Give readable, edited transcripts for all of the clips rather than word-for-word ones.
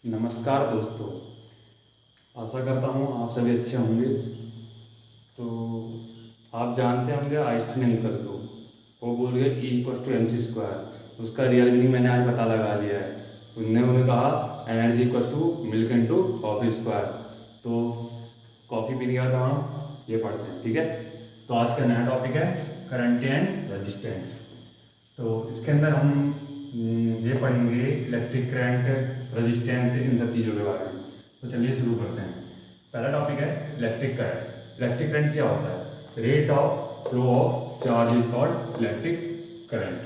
नमस्कार दोस्तों। आशा करता हूँ आप सभी अच्छे होंगे। तो आप जानते होंगे आइंस्टीन अंकल को। वो बोल गए E = mc²। उसका रियल मीनिंग मैंने आज पता लगा लिया है। उन्होंने कहा energy milk into coffee square. तो कॉफ़ी पीने के बाद हम ये पढ़ते हैं, ठीक है। तो आज का नया टॉपिक है करंट एंड रेजिस्टेंस। तो इसके अंदर हम ये पढ़ेंगे इलेक्ट्रिक करंट, रेजिस्टेंस, इन सब चीज़ों के बारे में। तो चलिए शुरू करते हैं। पहला टॉपिक है इलेक्ट्रिक करंट। इलेक्ट्रिक करंट क्या होता है? Rate of flow of charge is called electric current,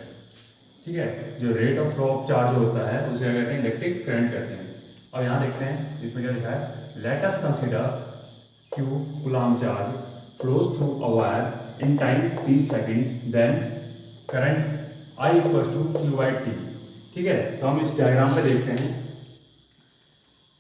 ठीक है। जो rate of flow of charge होता है उसे क्या कहते हैं? इलेक्ट्रिक करंट कहते हैं। अब यहाँ देखते हैं इसमें क्या लिखा है। Let us consider Q coulomb charge flows through a wire in time t second, then current I = Q/T, ठीक है। तो हम इस डायग्राम पे देखते हैं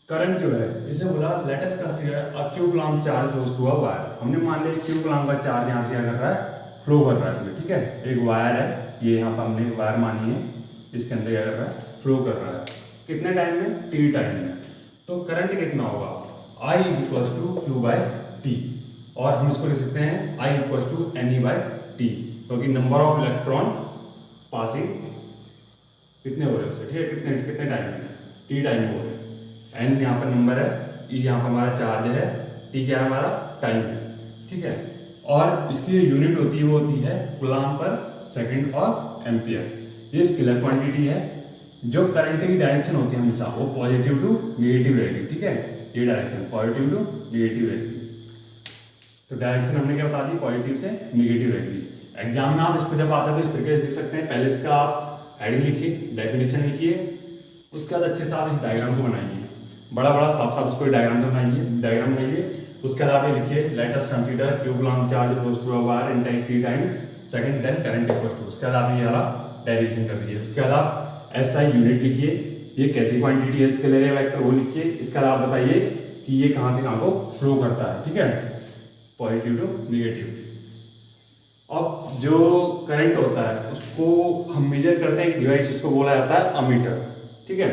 करंट जो है, इसे बोला late us consider a Q coulomb charge flows through a wire. हमने मान लिया Q कूलम्ब का चार्ज यहाँ से क्या कर रहा है? फ्लो कर रहा है इसमें, ठीक है। एक वायर है, ये यहाँ पर हमने वायर मानी है, इसके अंदर क्या कर रहा है? फ्लो कर रहा है। कितने टाइम में? T टाइम में। तो करंट कितना होगा? I = Q/T, और हम इसको लिख सकते हैं I = NE/T, क्योंकि नंबर ऑफ इलेक्ट्रॉन पासिंग कितने हो रहे हैं उससे, ठीक है। कितने कितने टाइम में? T टाइम में हो रहे हैं। N यहाँ पर नंबर है, E यहाँ पर हमारा चार्ज है, T क्या है? हमारा टाइम है, ठीक है। और इसकी जो यूनिट होती है वो होती है कूलम्ब पर सेकंड और एम्पियर। ये स्केलर क्वांटिटी है। जो करंट की डायरेक्शन होती है हमेशा वो पॉजिटिव टू नेगेटिव रहेगी, ठीक है। ये डायरेक्शन पॉजिटिव टू नेगेटिव रहेगी। तो डायरेक्शन हमने क्या बता दी? पॉजिटिव से नेगेटिव रहेगी। एग्जाम में आप इसको जब आता है तो इस तरीके से देख सकते हैं। पहले इसका आप हेडिंग लिखिए, डेफिनेशन लिखिए, उसके बाद अच्छे से आप इस डायग्राम को बनाइए, बड़ा बड़ा साफ साफ इसको डायग्राम से बनाइए, डायग्राम बनाइए। उसके बाद आप ये लिखिए let us consider Q coulomb charge flows through a wire in time T time second, then current = उसके बाद आप ये वाला डेरिवेशन कर दीजिए। उसके बाद आप SI यूनिट लिखिए, ये कैसी क्वांटिटी है, स्केलर या वेक्टर वो लिखिए। इसके बाद आप बताइए कि ये कहाँ से कहाँ को फ्लो करता है, ठीक है, पॉजिटिव टू नेगेटिव। अब जो करंट होता है उसको हम मेजर करते हैं एक डिवाइस, उसको बोला जाता है अमीटर, ठीक है।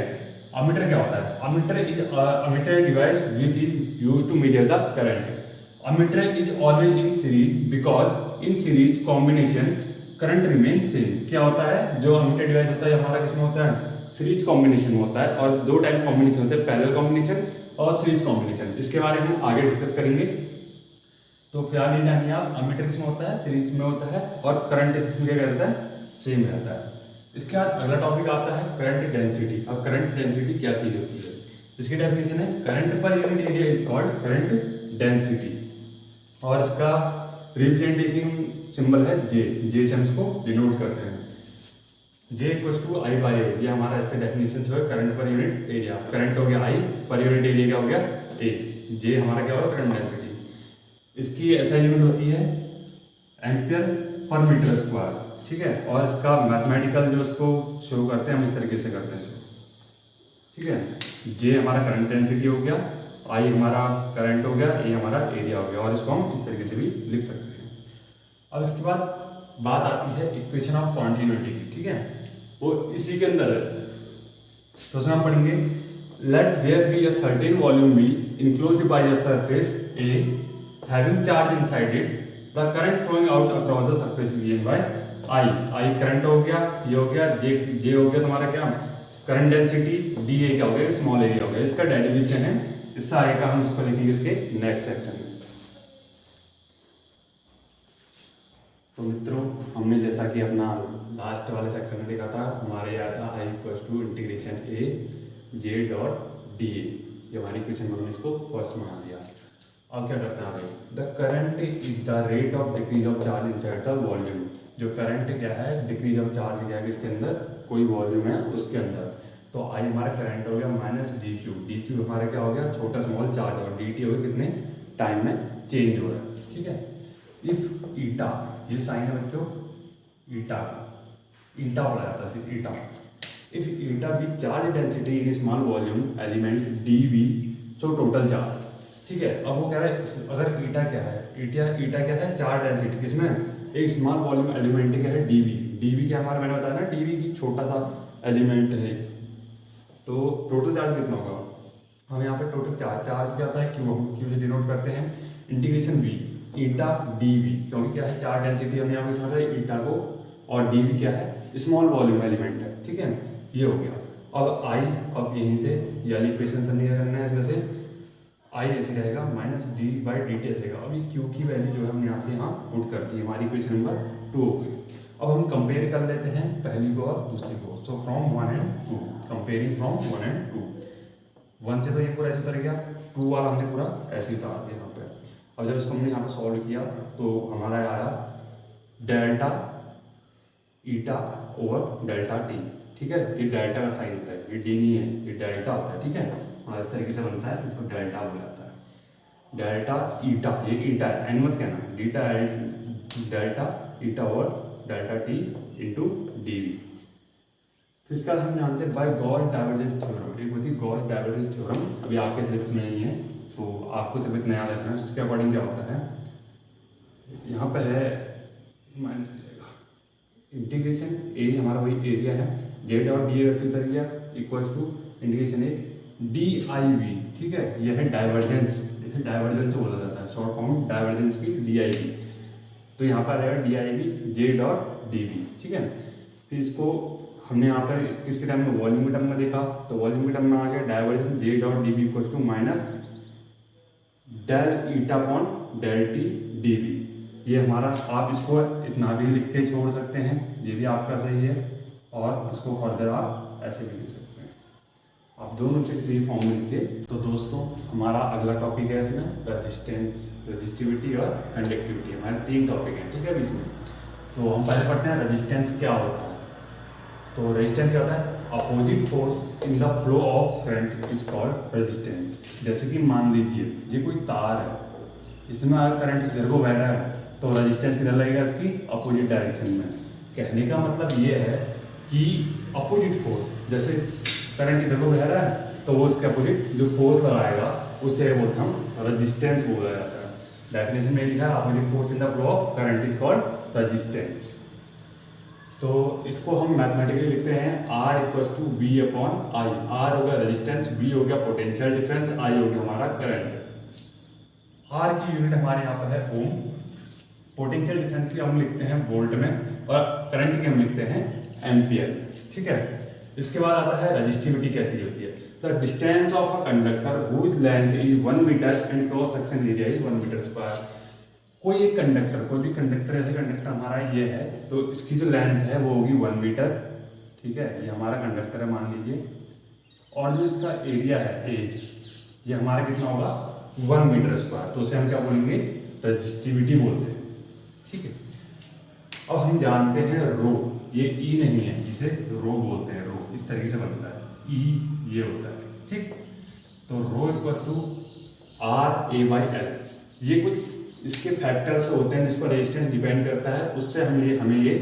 अमीटर क्या होता है? Ammeter device which is used to measure the current. Ammeter is always in series because in series combination current remain same. क्या होता है? जो अमीटर डिवाइस होता है हमारा किसमें होता है? सीरीज कॉम्बिनेशन में होता है। और दो टाइप कॉम्बिनेशन होते हैं, पैरेलल कॉम्बिनेशन और सीरीज कॉम्बिनेशन। इसके बारे में हम आगे डिस्कस करेंगे। तो फिलहाल ये जानिए आप, अमीटर किसमें होता है? सीरीज में होता है। और करंट इसमें क्या रहता है? सेम रहता है। इसके बाद अगला टॉपिक आता है करंट डेंसिटी। अब करंट डेंसिटी क्या चीज होती है? इसकी डेफिनेशन है current per unit area is called current density, और इसका रिप्रेजेंटेशन सिंबल है जे से हम इसको डिनोट करते हैं। J = I/A, ये हमारा इससे डेफिनेशन है current per unit area. Current हो गया I, पर यूनिट एरिया क्या हो गया? A। J हमारा क्या होगा? Current density. इसकी ऐसा यूनिट होती है एम्पियर पर मीटर स्क्वायर, ठीक है। और इसका मैथमेटिकल जो इसको शो करते हैं हम इस तरीके से करते हैं, ठीक है। J हमारा करंट डेंसिटी हो गया, I हमारा करंट हो गया, A हमारा एरिया हो गया, और इसको हम इस तरीके से भी लिख सकते हैं। अब इसके बाद बात आती है इक्वेशन ऑफ कॉन्टिन्यूटी की, ठीक है। वो इसी के अंदर है। तो उसमें हम पढ़ेंगे let there be a certain volume be enclosed by a surface A having charge inside it, the current flowing out across the surface is given by I current हो गया, ये हो गया, J हो गया तुम्हारा क्या? करंट डेंसिटी, DA क्या हो गया? स्मॉल एरिया हो गया। इसका डेरिवेशन है, इससे आगे का हम इसको लिखेंगे इसके नेक्स्ट सेक्शन में। तो मित्रों, हमने जैसा कि अपना लास्ट वाले सेक्शन में देखा था, हमारे यहाँ था I = AJ.DA। ये हमारी इक्वेशन में हमने इसको फर्स्ट मान लिया। अब क्या करते हैं आगे? The current is the rate of decrease of charge inside the volume. जो करंट क्या है? डिक्रीज ऑफ चार्ज क्या है? इसके अंदर कोई वॉल्यूम है उसके अंदर। तो आई हमारा करंट हो गया -dq। dq हमारा क्या हो गया? छोटा स्मॉल चार्ज, और dt हो गया कितने टाइम में चेंज हो रहा है, ठीक है। इफ ईटा, ये साइन है बच्चों, ईटा बोला जाता है eta. If eta be charge density in small volume element dv, so total charge, ठीक है। अब वो कह रहा है अगर ईटा क्या है? ईटा क्या है? चार्ज डेंसिटी किसमें? एक स्मॉल वॉल्यूम एलिमेंट क्या है? डीवी क्या हमारा, मैंने बताया ना डीवी की छोटा सा एलिमेंट है। तो टोटल चार्ज कितना होगा? हम यहाँ पे टोटल चार्ज क्या होता है क्यू, हम क्यू से डिनोट करते हैं integration V eta D V, क्योंकि क्या है चार्ज डेंसिटी हमने यहाँ पे समझा है ईटा को, और डी वी क्या है स्मॉल वॉल्यूम एलिमेंट है, ठीक है। ये हो गया। अब आई, अब यहीं से ये वाली इक्वेशन से नहीं करना है, वैसे आई ऐसे रहेगा minus D by D T रहेगा। अब ये क्यू की वैल्यू जो है हम यहाँ से यहाँ पुट करती है, हमारी इक्वेशन नंबर 2 हो गई। अब हम कंपेयर कर लेते हैं पहली को और दूसरी को। So from 1 and 2, comparing from 1 and 2। 1 से तो ये पूरा ऐसे उतर गया, 2 वाला हमने पूरा ऐसे ही उतार दिया यहाँ पे। अब जब इसको हमने यहाँ पे सॉल्व किया तो हमारा आया delta eta over delta T, ठीक है। ये डेल्टा का साइन होता है, ये डी नहीं है, ये डेल्टा होता है, ठीक है। और इस तरीके से बनता है, इसको डेल्टा बोला जाता है। डेल्टा ईटा, ये ईटा है, एन मत कहना, delta eta over delta T into D V. फिर इसका हम जानते हैं बाय गॉस डाइवर्जेंस थ्योरम, एक होती है गॉस डाइवर्जेंस थ्योरम। अभी आपके सिलेबस में नहीं है तो आपको सिर्फ इतना याद रखना है। इसके अकॉर्डिंग क्या होता है, यहाँ पे है माइनस इंटीग्रेशन ए हमारा वही एरिया है, जेड और डी वैसे उतर गया equals to integration A D I V, ठीक है। यह है डाइवर्जेंस, इसे डाइवर्जेंस बोला जाता है, शॉर्ट फॉर्म डाइवर्जेंस की डी आई वी। तो यहाँ पर रहेगा डी आई वी जेड और डी वी, ठीक है। फिर इसको हमने यहाँ पर किसके टाइम में वॉल्यूम के टर्म में देखा, तो वॉल्यूम के टर्म में आ गया डाइवर्जेंस जेड और D V equals to minus del eta upon del T D V. ये हमारा, आप इसको इतना भी लिख के छोड़ सकते हैं, ये भी आपका सही है, और इसको फर्दर आप ऐसे भी लिख सकते हैं, आप दोनों से किसी फॉर्म में लिखिए। तो दोस्तों हमारा अगला टॉपिक है इसमें रजिस्टेंस, रजिस्टिविटी और कंडक्टिविटी, हमारे 3 टॉपिक हैं, ठीक है। इसमें तो हम पहले पढ़ते हैं रजिस्टेंस क्या होता है। तो रेजिस्टेंस क्या होता है, opposite force in the flow of current is called resistance. जैसे कि मान लीजिए ये कोई तार है, इसमें अगर करंट इधर को बह रहा है तो रेजिस्टेंस किधर लगेगा, इसकी अपोजिट डायरेक्शन में। कहने का मतलब ये है कि अपोजिट फोर्स, जैसे करंट इधर को बह रहा है तो वो इसके अपोजिट जो फोर्स लगाएगा उसे बोलते हम रेजिस्टेंस बोला जाता है। डेफिनेशन में लिखा है opposite force in the flow of current is called resistance. तो इसको हम मैथमेटिकली लिखते हैं R equals to B upon I. R हो गया रेजिस्टेंस, B हो गया पोटेंशियल डिफरेंस, I हो गया हमारा करंट। R की यूनिट हमारे यहाँ पर है ओम, पोटेंशियल डिफरेंस की हम लिखते हैं वोल्ट में, और करंट की हम लिखते हैं एम्पियर, ठीक है। इसके बाद आता है रजिस्टिविटी क्या चीज होती है। The distance of a conductor whose length is 1 metre and cross section area is 1 metre square. कोई एक कंडक्टर, कोई भी कंडक्टर, ऐसे कंडक्टर हमारा ये है तो इसकी जो लेंथ है वो होगी 1 मीटर, ठीक है। ये हमारा कंडक्टर है मान लीजिए, और जो इसका एरिया है ए, ये हमारा कितना होगा 1 मीटर स्क्वायर। तो उसे हम क्या बोलेंगे, रजिस्टिविटी बोलते हैं, ठीक है। अब हम जानते हैं रो, ये ई नहीं है, जिसे रो बोलते हैं, रो इस तरीके से बनता है, ई ये होता है, ठीक। तो rho equal to R A by L. ये कुछ इसके फैक्टर्स होते हैं जिस पर रेजिस्टेंस डिपेंड करता है, उससे हमें ये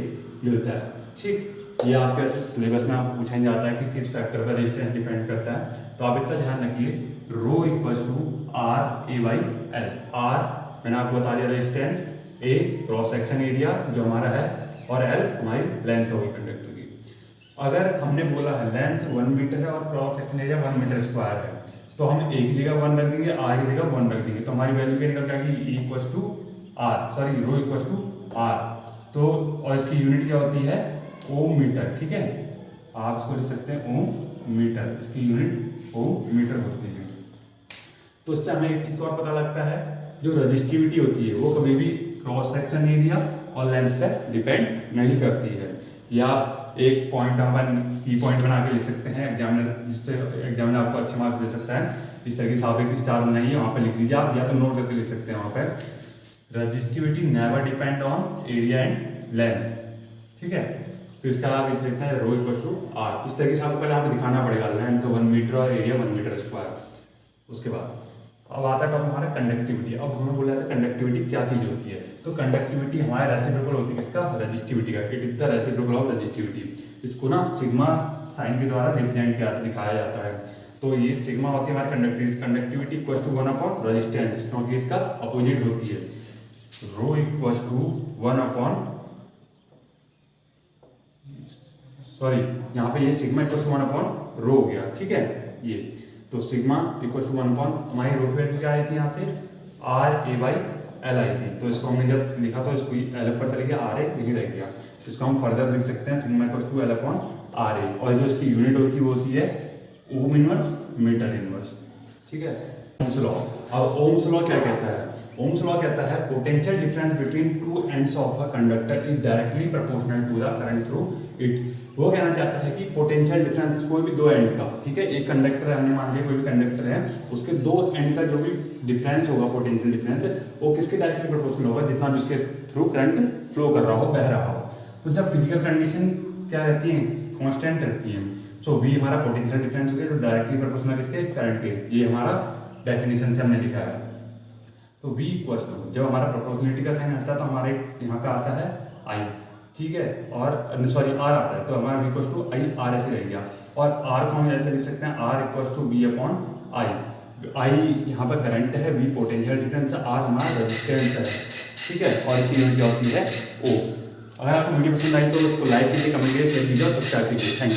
मिलता है, ठीक। ये आपके ऐसे सिलेबस में आपको पूछा जाता है कि किस फैक्टर पर रेजिस्टेंस डिपेंड करता है। तो आप इतना ध्यान रखिए, rho equal to R A by L. R मैंने आपको बता दिया resistance, A cross section area जो हमारा है, और एल हमारी लेंथ होगी कंडक्टर की। अगर हमने बोला है लेंथ 1 मीटर है और cross section area 1 metre square है, तो हम एक ही जगह 1 रख देंगे, आर की जगह 1 रख देंगे, तो हमारी वैल्यू क्या निकल जाएगी, E equals to R, sorry rho equals to R. तो और इसकी यूनिट क्या होती है, ओम मीटर, ठीक है। आप इसको लिख सकते हैं ओम मीटर, इसकी यूनिट ओम मीटर होती है। तो इससे हमें एक चीज़ को और पता लगता है, जो रजिस्टिविटी होती है वो कभी भी क्रॉस सेक्शन एरिया और लेंथ पर डिपेंड नहीं करती है। या एक पॉइंट अपन की पॉइंट बना के लिख सकते हैं एग्जामिनर, जिससे एग्जामिनर आपको अच्छे मार्क्स दे सकता है। इस तरीके से आप एक स्टार नहीं है वहाँ पे लिख दीजिए आप, या तो नोट करके लिख सकते हैं वहाँ पे, resistivity never depend on area and length, ठीक है। तो इसका आप लिख सकते हैं रो इक्वल टू आर। इस तरीके से आपको पहले यहाँ पे दिखाना पड़ेगा, लेंथ तो 1 मीटर और एरिया 1 मीटर स्क्वायर। उसके बाद अब आता है टॉपिक हमारा कंडक्टिविटी। अब हमें बोला था कंडक्टिविटी क्या चीज़ होती है, तो कंडक्टिविटी हमारे रेसिप्रोकल होती है किसका, रजिस्टिविटी का। It is the reciprocal of resistivity. इसको ना सिग्मा साइन के द्वारा रिप्रेजेंट किया दिखाया जाता है। तो ये सिग्मा होती है हमारी conductivity equal to 1 upon resistance, क्योंकि इसका अपोजिट होती है। Rho equal to 1 upon, sorry यहाँ पे ये sigma equal to 1 upon rho हो गया, ठीक है। ये तो सिग्मा इक्वल टू 1 अपॉन हमारी रूट वैल्यू क्या आई थी यहाँ से RA/L आई थी। तो इसको हमने जब लिखा तो इसको L पर चले गया, RA यही रह गया। इसको हम फर्दर लिख सकते हैं sigma equal to L upon RA, और जो इसकी यूनिट होती है वो होती है ओम इनवर्स मीटर इनवर्स। ठीक है, ओम्स लॉ। अब ओम्स लॉ क्या कहता है? ओम्स लॉ कहता है potential difference between two ends of a conductor is directly proportional to the current through it. वो कहना चाहता है कि पोटेंशियल डिफरेंस कोई भी दो एंड का, ठीक है, एक कंडक्टर है, हमने मान लिया कोई भी कंडक्टर है, उसके दो एंड का जो भी डिफरेंस होगा पोटेंशियल डिफरेंस, वो किसके डायरेक्टली प्रोपोर्शनल होगा? जितना भी उसके थ्रू करंट फ्लो कर रहा हो, बह रहा हो। तो जब फिजिकल कंडीशन क्या रहती है? कांस्टेंट रहती है। सो V हमारा पोटेंशियल डिफरेंस हो गया जो डायरेक्टली प्रोपोर्शनल किसके? करंट के। ये हमारा डेफिनेशन से हमने लिखा है। तो V इक्वल टू, जब हमारा प्रोपोर्शनलिटी का साइन हटता है तो हमारे यहाँ पे आता है I, ठीक है, और सॉरी R आता है, तो हमारा V equal to I R ऐसे रह गया। और R को हम ऐसे लिख सकते हैं R equal to V upon I। I यहाँ पर करंट है, V पोटेंशियल डिफरेंस है, R हमारा रेजिस्टेंस है, ठीक है, और इसकी यूनिट होती है O। अगर आपको वीडियो पसंद आई तो उसको लाइक कीजिए, कमेंट कीजिए, शेयर कीजिए और सब्सक्राइब कीजिए। Thank you.